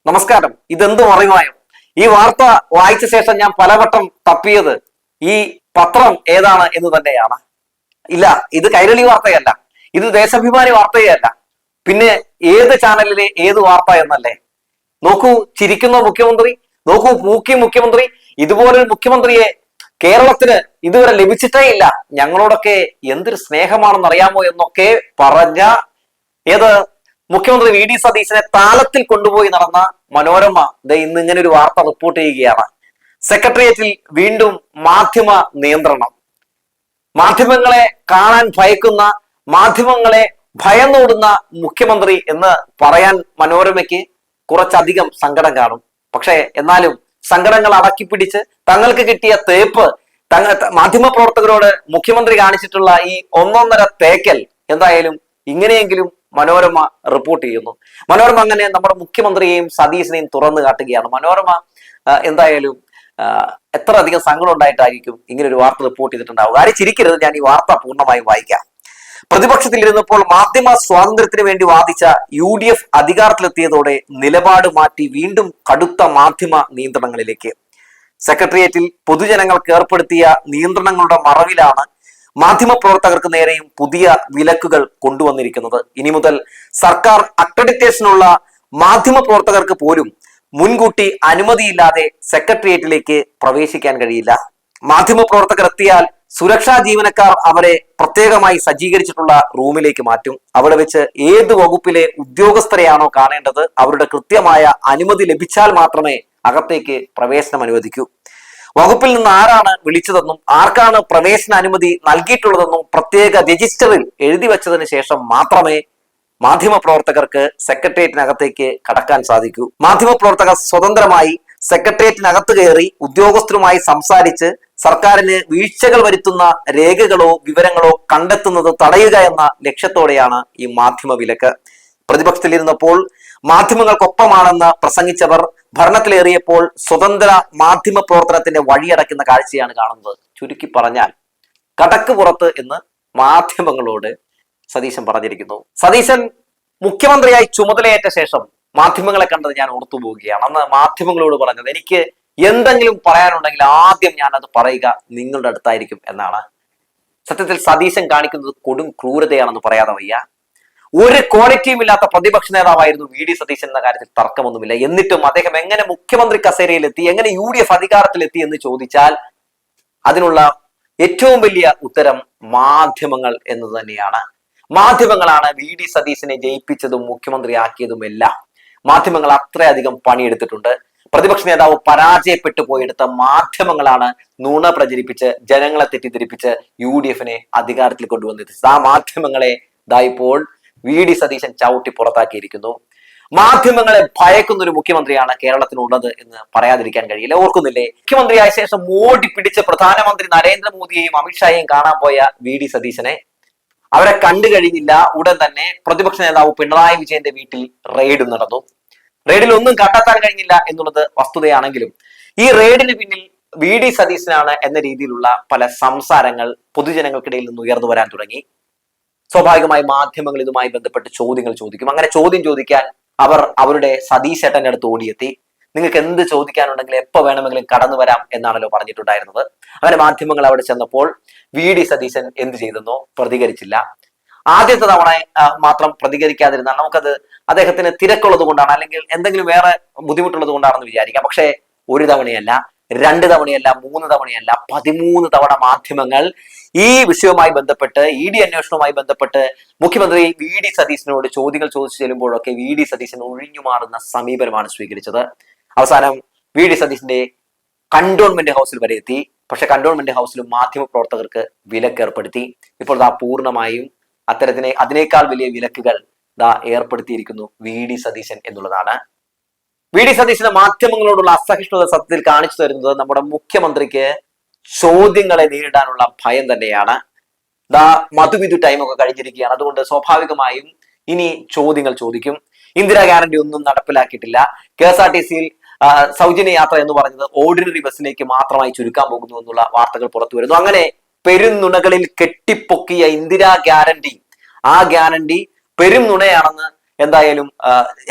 നമസ്കാരം. ഇതെന്ത് പറയുമായോ? ഈ വാർത്ത വായിച്ച ശേഷം ഞാൻ പലവട്ടം തപ്പിയത് ഈ പത്രം ഏതാണ് എന്ന് തന്നെയാണ്. ഇല്ല, ഇത് കൈരളി വാർത്തയല്ല, ഇത് ദേശാഭിമാനി വാർത്തയല്ല, പിന്നെ ഏത് ചാനലിലെ ഏത് വാർത്ത എന്നല്ലേ? നോക്കൂ, ചിരിക്കുന്ന മുഖ്യമന്ത്രി, നോക്കൂ പൂക്കി മുഖ്യമന്ത്രി. ഇതുപോലൊരു മുഖ്യമന്ത്രിയെ കേരളത്തിന് ഇതുവരെ ലഭിച്ചിട്ടേ ഇല്ല. ഞങ്ങളോടൊക്കെ എന്തൊരു സ്നേഹമാണെന്ന് അറിയാമോ എന്നൊക്കെ പറഞ്ഞ ഏത് മുഖ്യമന്ത്രി വി ഡി സതീശനെ താളത്തിൽ കൊണ്ടുപോയി നടന്ന മനോരമ ഇന്ന് ഇങ്ങനെ ഒരു വാർത്ത റിപ്പോർട്ട് ചെയ്യുകയാണ്. സെക്രട്ടേറിയറ്റിൽ വീണ്ടും മാധ്യമ നിയന്ത്രണം. മാധ്യമങ്ങളെ കാണാൻ ഭയക്കുന്ന, മാധ്യമങ്ങളെ ഭയന്നോടുന്ന മുഖ്യമന്ത്രി എന്ന് പറയാൻ മനോരമയ്ക്ക് കുറച്ചധികം സങ്കടം കാണും. പക്ഷെ എന്നാലും സങ്കടങ്ങൾ അടക്കിപ്പിടിച്ച് തങ്ങൾക്ക് കിട്ടിയ തേപ്പ്, മാധ്യമ പ്രവർത്തകരോട് മുഖ്യമന്ത്രി കാണിച്ചിട്ടുള്ള ഈ ഒന്നൊന്നര തേക്കൽ എന്തായാലും ഇങ്ങനെയെങ്കിലും മനോരമ റിപ്പോർട്ട് ചെയ്യുന്നു. മനോരമ അങ്ങനെ നമ്മുടെ മുഖ്യമന്ത്രിയെയും സതീശനെയും തുറന്നു കാട്ടുകയാണ്. മനോരമ എന്തായാലും എത്ര അധികം സങ്കടം ഉണ്ടായിട്ടായിരിക്കും ഇങ്ങനെ ഒരു വാർത്ത റിപ്പോർട്ട് ചെയ്തിട്ടുണ്ടാവുക. ആരും ചിരിക്കരുത്, ഞാൻ ഈ വാർത്ത പൂർണ്ണമായും വായിക്കാം. പ്രതിപക്ഷത്തിലിരുന്നപ്പോൾ മാധ്യമ സ്വാതന്ത്ര്യത്തിന് വേണ്ടി വാദിച്ച UDF അധികാരത്തിലെത്തിയതോടെ നിലപാട് മാറ്റി വീണ്ടും കടുത്ത മാധ്യമ നിയന്ത്രണങ്ങളിലേക്ക്. സെക്രട്ടേറിയറ്റിൽ പൊതുജനങ്ങൾക്ക് ഏർപ്പെടുത്തിയ നിയന്ത്രണങ്ങളുടെ മറവിലാണ് മാധ്യമപ്രവർത്തകർക്ക് നേരെയും പുതിയ വിലക്കുകൾ കൊണ്ടുവന്നിരിക്കുന്നത്. ഇനി മുതൽ സർക്കാർ അക്രഡിറ്റേഷനുള്ള മാധ്യമപ്രവർത്തകർക്ക് പോലും മുൻകൂട്ടി അനുമതിയില്ലാതെ സെക്രട്ടേറിയറ്റിലേക്ക് പ്രവേശിക്കാൻ കഴിയില്ല. മാധ്യമപ്രവർത്തകർ എത്തിയാൽ സുരക്ഷാ ജീവനക്കാർ അവരെ പ്രത്യേകമായി സജ്ജീകരിച്ചിട്ടുള്ള റൂമിലേക്ക് മാറ്റും. അവിടെ വെച്ച് ഏത് വകുപ്പിലെ ഉദ്യോഗസ്ഥരെയാണോ കാണേണ്ടത് അവരുടെ കൃത്യമായ അനുമതി ലഭിച്ചാൽ മാത്രമേ അകത്തേക്ക് പ്രവേശനം അനുവദിക്കൂ. വകുപ്പിൽ നിന്ന് ആരാണ് വിളിച്ചതെന്നും ആർക്കാണ് പ്രവേശന അനുമതി നൽകിയിട്ടുള്ളതെന്നും പ്രത്യേക രജിസ്റ്ററിൽ എഴുതി വെച്ചതിന് ശേഷം മാത്രമേ മാധ്യമപ്രവർത്തകർക്ക് സെക്രട്ടേറിയറ്റിനകത്തേക്ക് കടക്കാൻ സാധിക്കൂ. മാധ്യമപ്രവർത്തകർ സ്വതന്ത്രമായി സെക്രട്ടേറിയറ്റിനകത്ത് കയറി ഉദ്യോഗസ്ഥരുമായി സംസാരിച്ച് സർക്കാരിന് വീഴ്ചകൾ വരുത്തുന്ന രേഖകളോ വിവരങ്ങളോ കണ്ടെത്തുന്നത് തടയുക എന്ന ലക്ഷ്യത്തോടെയാണ് ഈ മാധ്യമ വിലക്ക്. പ്രതിപക്ഷത്തിലിരുന്നപ്പോൾ മാധ്യമങ്ങൾക്കൊപ്പമാണെന്ന് പ്രസംഗിച്ചവർ ഭരണത്തിലേറിയപ്പോൾ സ്വതന്ത്ര മാധ്യമ പ്രവർത്തനത്തിന്റെ വഴിയടക്കുന്ന കാഴ്ചയാണ് കാണുന്നത്. ചുരുക്കി പറഞ്ഞാൽ കടക്ക് പുറത്ത് എന്ന് മാധ്യമങ്ങളോട് സതീശൻ പറഞ്ഞിരിക്കുന്നു. സതീശൻ മുഖ്യമന്ത്രിയായി ചുമതലയേറ്റ ശേഷം മാധ്യമങ്ങളെ കണ്ടത് ഞാൻ ഓർത്തു പോവുകയാണ്. അന്ന് മാധ്യമങ്ങളോട് പറഞ്ഞത്, എനിക്ക് എന്തെങ്കിലും പറയാനുണ്ടെങ്കിൽ ആദ്യം ഞാൻ അത് പറയുക നിങ്ങളുടെ അടുത്തായിരിക്കും എന്നാണ്. സത്യത്തിൽ സതീശൻ കാണിക്കുന്നത് കൊടും ക്രൂരതയാണെന്ന് പറയാതെ വയ്യ. ഒരു ക്വാളിറ്റിയും ഇല്ലാത്ത പ്രതിപക്ഷ നേതാവായിരുന്നു വി ഡി സതീശൻ എന്ന കാര്യത്തിൽ തർക്കമൊന്നുമില്ല. എന്നിട്ടും അദ്ദേഹം എങ്ങനെ മുഖ്യമന്ത്രി കസേരയിലെത്തി, എങ്ങനെ UDF അധികാരത്തിലെത്തി എന്ന് ചോദിച്ചാൽ അതിനുള്ള ഏറ്റവും വലിയ ഉത്തരം മാധ്യമങ്ങൾ എന്നത് തന്നെയാണ്. മാധ്യമങ്ങളാണ് വി ഡി സതീശനെ ജയിപ്പിച്ചതും മുഖ്യമന്ത്രിയാക്കിയതും എല്ലാം. മാധ്യമങ്ങൾ അത്രയധികം പണിയെടുത്തിട്ടുണ്ട്. പ്രതിപക്ഷ നേതാവ് പരാജയപ്പെട്ടു പോയെടുത്ത മാധ്യമങ്ങളാണ് നുണ പ്രചരിപ്പിച്ച് ജനങ്ങളെ തെറ്റിദ്ധരിപ്പിച്ച് UDFനെ അധികാരത്തിൽ കൊണ്ടുവന്നെത്തിച്ചത്. ആ മാധ്യമങ്ങളെ ഇപ്പോൾ വി ഡി സതീശൻ ചവിട്ടി പുറത്താക്കിയിരിക്കുന്നു. മാധ്യമങ്ങളെ ഭയക്കുന്ന ഒരു മുഖ്യമന്ത്രിയാണ് കേരളത്തിനുള്ളത് എന്ന് പറയാതിരിക്കാൻ കഴിയില്ല. ഓർക്കുന്നില്ലേ, മുഖ്യമന്ത്രിയായ ശേഷം മോടി പിടിച്ച് പ്രധാനമന്ത്രി നരേന്ദ്രമോദിയെയും അമിത്ഷായെയും കാണാൻ പോയ വി ഡി സതീശനെ അവരെ കണ്ടു കഴിഞ്ഞില്ല. ഉടൻ തന്നെ പ്രതിപക്ഷ നേതാവ് പിണറായി വിജയന്റെ വീട്ടിൽ റെയ്ഡ് നടന്നു. റെയ്ഡിൽ ഒന്നും കണ്ടെത്താൻ കഴിഞ്ഞില്ല എന്നുള്ളത് വസ്തുതയാണെങ്കിലും ഈ റെയ്ഡിന് പിന്നിൽ വി ഡി സതീശനാണ് എന്ന രീതിയിലുള്ള പല സംസാരങ്ങൾ പൊതുജനങ്ങൾക്കിടയിൽ നിന്ന് ഉയർന്നു വരാൻ തുടങ്ങി. സ്വാഭാവികമായി മാധ്യമങ്ങൾ ഇതുമായി ബന്ധപ്പെട്ട് ചോദ്യങ്ങൾ ചോദിക്കും. അങ്ങനെ ചോദ്യം ചോദിക്കാൻ അവർ അവരുടെ സതീശേട്ടന്റെ അടുത്ത് ഓടിയെത്തി. നിങ്ങൾക്ക് എന്ത് ചോദിക്കാനുണ്ടെങ്കിൽ എപ്പോ വേണമെങ്കിലും കടന്നു വരാം എന്നാണല്ലോ പറഞ്ഞിട്ടുണ്ടായിരുന്നത്. അങ്ങനെ മാധ്യമങ്ങൾ അവിടെ ചെന്നപ്പോൾ വി ഡി സതീശൻ എന്ത് ചെയ്തെന്നോ പ്രതികരിച്ചില്ല. ആദ്യത്തെ തവണ മാത്രം പ്രതികരിക്കാതിരുന്നാൽ നമുക്കത് അദ്ദേഹത്തിന് തിരക്കുള്ളത് കൊണ്ടാണ്, അല്ലെങ്കിൽ എന്തെങ്കിലും വേറെ ബുദ്ധിമുട്ടുള്ളത് കൊണ്ടാണെന്ന് വിചാരിക്കാം. പക്ഷേ ഒരു തവണയല്ല, 2 തവണയല്ല, 3 തവണയല്ല, 13 തവണ മാധ്യമങ്ങൾ ഈ വിഷയവുമായി ബന്ധപ്പെട്ട് ED അന്വേഷണവുമായി ബന്ധപ്പെട്ട് മുഖ്യമന്ത്രി വി ഡി സതീശനോട് ചോദ്യങ്ങൾ ചോദിച്ചു ചെല്ലുമ്പോഴൊക്കെ വി ഡി സതീശൻ ഒഴിഞ്ഞു മാറുന്ന സമീപനമാണ് സ്വീകരിച്ചത്. അവസാനം വി ഡി സതീശന്റെ കണ്ടോൺമെന്റ് ഹൗസിൽ വരെ എത്തി. പക്ഷെ കണ്ടോൺമെന്റ് ഹൗസിലും മാധ്യമ പ്രവർത്തകർക്ക് വിലക്ക് ഏർപ്പെടുത്തി. ഇപ്പോൾ പൂർണ്ണമായും അതിനേക്കാൾ വലിയ വിലക്കുകൾ ഏർപ്പെടുത്തിയിരിക്കുന്നു വി ഡി സതീശൻ എന്നുള്ളതാണ്. വി ഡി സതീശന് മാധ്യമങ്ങളോടുള്ള അസഹിഷ്ണുത സത്യത്തിൽ കാണിച്ചു തരുന്നത് നമ്മുടെ മുഖ്യമന്ത്രിക്ക് ചോദ്യങ്ങളെ നേരിടാനുള്ള ഭയം തന്നെയാണ്. മധുവിധു ടൈമൊക്കെ കഴിഞ്ഞിരിക്കുകയാണ്. അതുകൊണ്ട് സ്വാഭാവികമായും ഇനി ചോദ്യങ്ങൾ ചോദിക്കും. ഇന്ദിരാ ഗ്യാരണ്ടി ഒന്നും നടപ്പിലാക്കിയിട്ടില്ല. KSRTC-യിൽ സൗജന്യ യാത്ര എന്ന് പറഞ്ഞത് ഓർഡിനറി ബസ്സിലേക്ക് മാത്രമായി ചുരുക്കാൻ പോകുന്നു എന്നുള്ള വാർത്തകൾ പുറത്തു വരുന്നു. അങ്ങനെ പെരുന്നുണകളിൽ കെട്ടിപ്പൊക്കിയ ഇന്ദിരാ ഗ്യാരണ്ടി, ആ ഗ്യാരണ്ടി പെരും നുണയാണെന്ന് എന്തായാലും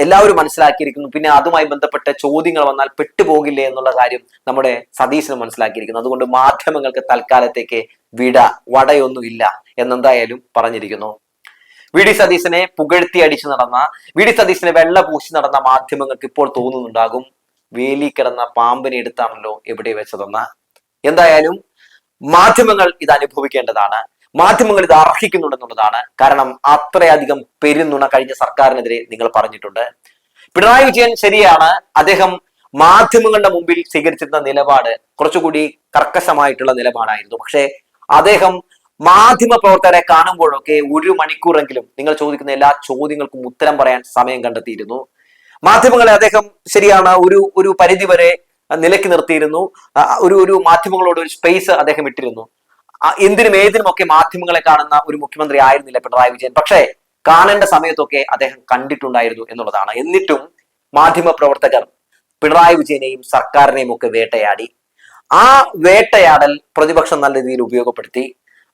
എല്ലാവരും മനസ്സിലാക്കിയിരിക്കുന്നു. പിന്നെ അതുമായി ബന്ധപ്പെട്ട ചോദ്യങ്ങൾ വന്നാൽ പെട്ടുപോകില്ലേ എന്നുള്ള കാര്യം നമ്മുടെ സതീശന് മനസ്സിലാക്കിയിരിക്കുന്നു. അതുകൊണ്ട് മാധ്യമങ്ങൾക്ക് തൽക്കാലത്തേക്ക് വടയൊന്നുമില്ല എന്നെന്തായാലും പറഞ്ഞിരിക്കുന്നു. വി ഡി സതീശനെ പുകഴ്ത്തി അടിച്ചു നടന്ന, വി ഡി സതീശനെ വെള്ള പൂശി നടന്ന മാധ്യമങ്ങൾക്ക് ഇപ്പോൾ തോന്നുന്നുണ്ടാകും വേലി കിടന്ന പാമ്പിനെ എടുത്താണല്ലോ എവിടെ വെച്ചതെന്ന്. എന്തായാലും മാധ്യമങ്ങൾ ഇത് അനുഭവിക്കേണ്ടതാണ്, മാധ്യമങ്ങൾ ഇത് അർഹിക്കുന്നുണ്ടെന്നുള്ളതാണ്. കാരണം അത്രയധികം പെരുന്നുണ കഴിഞ്ഞ സർക്കാരിനെതിരെ നിങ്ങൾ പറഞ്ഞിട്ടുണ്ട്. പിണറായി വിജയൻ ശരിയാണ്, അദ്ദേഹം മാധ്യമങ്ങളുടെ മുമ്പിൽ സ്വീകരിച്ചിരുന്ന നിലപാട് കുറച്ചുകൂടി കർക്കശമായിട്ടുള്ള നിലപാടായിരുന്നു. പക്ഷേ അദ്ദേഹം മാധ്യമ പ്രവർത്തകരെ കാണുമ്പോഴൊക്കെ 1 മണിക്കൂറെങ്കിലും നിങ്ങൾ ചോദിക്കുന്ന എല്ലാ ചോദ്യങ്ങൾക്കും ഉത്തരം പറയാൻ സമയം കണ്ടെത്തിയിരുന്നു. മാധ്യമങ്ങളെ അദ്ദേഹം ശരിയാണ് ഒരു പരിധി വരെ നിലയ്ക്ക് നിർത്തിയിരുന്നു. ഒരു മാധ്യമങ്ങളോട് ഒരു സ്പേസ് അദ്ദേഹം ഇട്ടിരുന്നു. എന്തിനും ഏതിനും ഒക്കെ മാധ്യമങ്ങളെ കാണുന്ന ഒരു മുഖ്യമന്ത്രി ആയിരുന്നില്ല പിണറായി വിജയൻ. പക്ഷേ കാണേണ്ട സമയത്തൊക്കെ അദ്ദേഹം കണ്ടിട്ടുണ്ടായിരുന്നു എന്നുള്ളതാണ്. എന്നിട്ടും മാധ്യമ പ്രവർത്തകർ പിണറായി വിജയനെയും സർക്കാരിനെയും ഒക്കെ വേട്ടയാടി. ആ വേട്ടയാടൽ പ്രതിപക്ഷം നല്ല രീതിയിൽ ഉപയോഗപ്പെടുത്തി.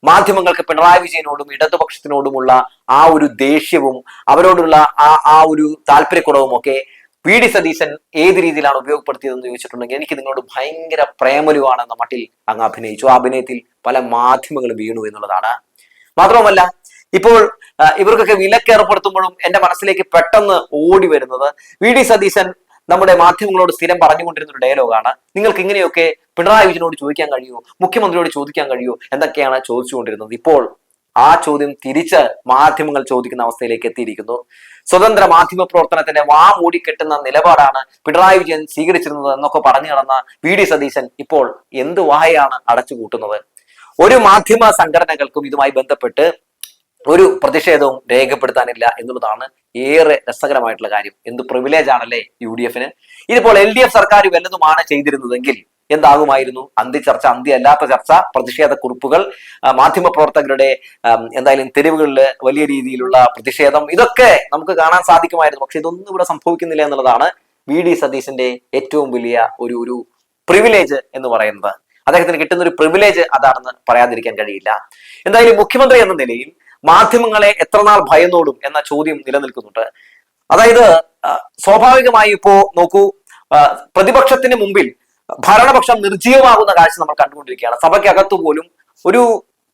മാധ്യമങ്ങൾക്ക് പിണറായി വിജയനോടും ഇടതുപക്ഷത്തിനോടുമുള്ള ആ ഒരു ദേഷ്യവും അവരോടുള്ള ആ ഒരു താല്പര്യക്കുറവും ഒക്കെ വി ഡി സതീശൻ ഏത് രീതിയിലാണ് ഉപയോഗപ്പെടുത്തിയതെന്ന് ചോദിച്ചിട്ടുണ്ടെങ്കിൽ എനിക്ക് നിങ്ങളോട് ഭയങ്കര പ്രേമലുവാണെന്ന മട്ടിൽ അങ്ങ് അഭിനയിച്ചു. ആ അഭിനയത്തിൽ പല മാധ്യമങ്ങളും വീണു എന്നുള്ളതാണ്. മാത്രവുമല്ല, ഇപ്പോൾ ഇവർക്കൊക്കെ വിലക്ക് ഏർപ്പെടുത്തുമ്പോഴും എന്റെ മനസ്സിലേക്ക് പെട്ടെന്ന് ഓടി വരുന്നത് വി ഡി സതീശൻ നമ്മുടെ മാധ്യമങ്ങളോട് സ്ഥിരം പറഞ്ഞുകൊണ്ടിരുന്ന ഒരു ഡയലോഗാണ്. നിങ്ങൾക്ക് ഇങ്ങനെയൊക്കെ പിണറായി വിജയനോട് ചോദിക്കാൻ കഴിയുമോ, മുഖ്യമന്ത്രിയോട് ചോദിക്കാൻ കഴിയുമോ എന്നൊക്കെയാണ് ചോദിച്ചുകൊണ്ടിരുന്നത്. ഇപ്പോൾ ആ ചോദ്യം തിരിച്ച് മാധ്യമങ്ങൾ ചോദിക്കുന്ന അവസ്ഥയിലേക്ക് എത്തിയിരിക്കുന്നു. സ്വതന്ത്ര മാധ്യമ പ്രവർത്തനത്തിന്റെ മൂടി കെട്ടുന്ന നിലപാടാണ് പിണറായി വിജയൻ സ്വീകരിച്ചിരുന്നത് എന്നൊക്കെ പറഞ്ഞു നടന്ന വി ഡി സതീശൻ ഇപ്പോൾ എന്ത് വായാണ് അടച്ചുപൂട്ടുന്നത്? ഒരു മാധ്യമ സംഘടനകൾക്കും ഇതുമായി ബന്ധപ്പെട്ട് ഒരു പ്രതിഷേധവും രേഖപ്പെടുത്താനില്ല എന്നുള്ളതാണ് ഏറെ രസകരമായിട്ടുള്ള കാര്യം. എന്ത് പ്രിവിലേജ് ആണല്ലേ UDF-ന്. ഇതിപ്പോൾ LDF സർക്കാർ വല്ലതുമാണ് ചെയ്തിരുന്നതെങ്കിൽ എന്താകുമായിരുന്നു? അന്ത്യചർച്ച, അന്ത്യമല്ലാത്ത ചർച്ച, പ്രതിഷേധ കുറിപ്പുകൾ, മാധ്യമ പ്രവർത്തകരുടെ എന്തായാലും തെരുവുകളിൽ വലിയ രീതിയിലുള്ള പ്രതിഷേധം, ഇതൊക്കെ നമുക്ക് കാണാൻ സാധിക്കുമായിരുന്നു. പക്ഷെ ഇതൊന്നും ഇവിടെ സംഭവിക്കുന്നില്ല എന്നുള്ളതാണ് വി ഡി സതീശന്റെ ഏറ്റവും വലിയ ഒരു പ്രിവിലേജ് എന്ന് പറയുന്നത്. അദ്ദേഹത്തിന് കിട്ടുന്ന ഒരു പ്രിവിലേജ് അതാണെന്ന് പറയാതിരിക്കാൻ കഴിയില്ല. എന്തായാലും മുഖ്യമന്ത്രി എന്ന നിലയിൽ മാധ്യമങ്ങളെ എത്രനാൾ ഭയന്നോടും എന്ന ചോദ്യം നിലനിൽക്കുന്നുണ്ട്. അതായത് സ്വാഭാവികമായി ഇപ്പോ നോക്കൂ, പ്രതിപക്ഷത്തിന് മുമ്പിൽ ഭരണപക്ഷം നിർജ്ജീവമാകുന്ന കാഴ്ച നമ്മൾ കണ്ടുകൊണ്ടിരിക്കുകയാണ്. സഭയ്ക്കകത്തു പോലും ഒരു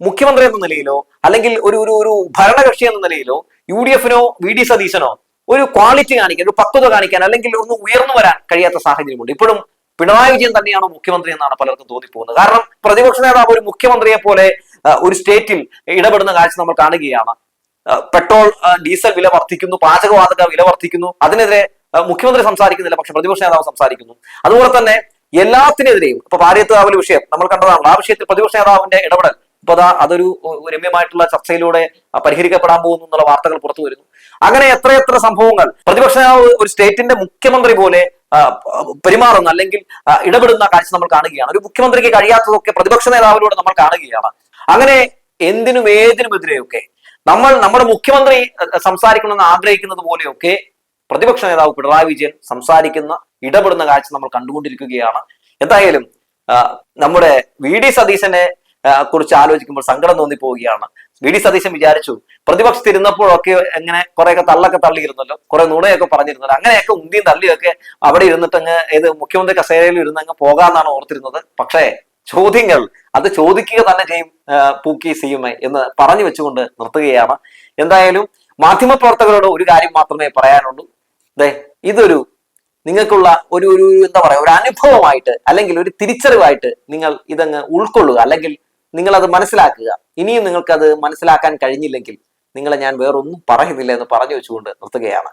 മുഖ്യമന്ത്രി എന്ന നിലയിലോ അല്ലെങ്കിൽ ഒരു ഭരണകക്ഷി എന്ന നിലയിലോ UDF-നോ വി ഡി സതീശനോ ഒരു ക്വാളിറ്റി കാണിക്കാൻ, ഒരു പക്വത കാണിക്കാൻ അല്ലെങ്കിൽ ഒന്ന് ഉയർന്നു വരാൻ കഴിയാത്ത സാഹചര്യമുണ്ട്. ഇപ്പോഴും പിണറായി വിജയൻ തന്നെയാണോ മുഖ്യമന്ത്രി എന്നാണ് പലർക്കും തോന്നിപ്പോകുന്നത്. കാരണം പ്രതിപക്ഷ നേതാവ് ഒരു മുഖ്യമന്ത്രിയെ പോലെ ഒരു സ്റ്റേറ്റിൽ ഇടപെടുന്ന കാഴ്ച നമ്മൾ കാണുകയാണ്. പെട്രോൾ ഡീസൽ വില വർദ്ധിക്കുന്നു, പാചകവാതക വില വർദ്ധിക്കുന്നു, അതിനെതിരെ മുഖ്യമന്ത്രി സംസാരിക്കുന്നില്ല, പക്ഷെ പ്രതിപക്ഷ നേതാവ് സംസാരിക്കുന്നു. അതുപോലെ തന്നെ എല്ലാത്തിനെതിരെയും ഇപ്പൊ പാരിയത്ത് വിഷയം നമ്മൾ കണ്ടതാണ്. ആ വിഷയത്തിൽ പ്രതിപക്ഷ നേതാവിന്റെ ഇടപെടൽ ഇപ്പൊ അതൊരു രമ്യമായിട്ടുള്ള ചർച്ചയിലൂടെ പരിഹരിക്കപ്പെടാൻ പോകുന്നു എന്നുള്ള വാർത്തകൾ പുറത്തു വരുന്നു. അങ്ങനെ എത്രയെത്ര സംഭവങ്ങൾ പ്രതിപക്ഷ നേതാവ് ഒരു സ്റ്റേറ്റിന്റെ മുഖ്യമന്ത്രി പോലെ പെരുമാറുന്ന അല്ലെങ്കിൽ ഇടപെടുന്ന കാഴ്ച നമ്മൾ കാണുകയാണ്. ഒരു മുഖ്യമന്ത്രിക്ക് കഴിയാത്തതൊക്കെ പ്രതിപക്ഷ നേതാവിലൂടെ നമ്മൾ കാണുകയാണ്. അങ്ങനെ എന്തിനും ഏതിനുമെതിരെയൊക്കെ നമ്മുടെ മുഖ്യമന്ത്രി സംസാരിക്കണമെന്ന് ആഗ്രഹിക്കുന്നത് പോലെയൊക്കെ പ്രതിപക്ഷ നേതാവ് പിണറായി വിജയൻ സംസാരിക്കുന്ന, ഇടപെടുന്ന കാഴ്ച നമ്മൾ കണ്ടുകൊണ്ടിരിക്കുകയാണ്. എന്തായാലും നമ്മുടെ വി ഡി സതീശനെ കുറിച്ച് ആലോചിക്കുമ്പോൾ സങ്കടം തോന്നിപ്പോവുകയാണ്. വി ഡി സതീശൻ വിചാരിച്ചു പ്രതിപക്ഷത്തിരുന്നപ്പോഴൊക്കെ എങ്ങനെ കുറെയൊക്കെ തള്ളൊക്കെ തള്ളിയിരുന്നല്ലോ, കുറെ നുണയൊക്കെ പറഞ്ഞിരുന്നല്ലോ, അങ്ങനെയൊക്കെ ഉന്തിയും തള്ളിയൊക്കെ അവിടെ ഇരുന്നിട്ട് ഏത് മുഖ്യമന്ത്രി കസേരയിൽ ഇരുന്ന് പോകാന്നാണ് ഓർത്തിരുന്നത്. പക്ഷേ ചോദ്യങ്ങൾ അത് ചോദിക്കുക തന്നെ ചെയ്യും പൂക്കി സിയുമേ എന്ന് പറഞ്ഞു വെച്ചുകൊണ്ട് നിർത്തുകയാണ്. എന്തായാലും മാധ്യമപ്രവർത്തകരോട് ഒരു കാര്യം മാത്രമേ പറയാനുള്ളൂ. ഇതൊരു നിങ്ങൾക്കുള്ള ഒരു എന്താ പറയാ, ഒരു അനുഭവമായിട്ട് അല്ലെങ്കിൽ ഒരു തിരിച്ചറിവായിട്ട് നിങ്ങൾ ഇതങ്ങ് ഉൾക്കൊള്ളുക, അല്ലെങ്കിൽ നിങ്ങൾ അത് മനസ്സിലാക്കുക. ഇനിയും നിങ്ങൾക്ക് അത് മനസ്സിലാക്കാൻ കഴിഞ്ഞില്ലെങ്കിൽ നിങ്ങളെ ഞാൻ വേറൊന്നും പറയുന്നില്ല എന്ന് പറഞ്ഞു വെച്ചുകൊണ്ട് നിർത്തുകയാണ്.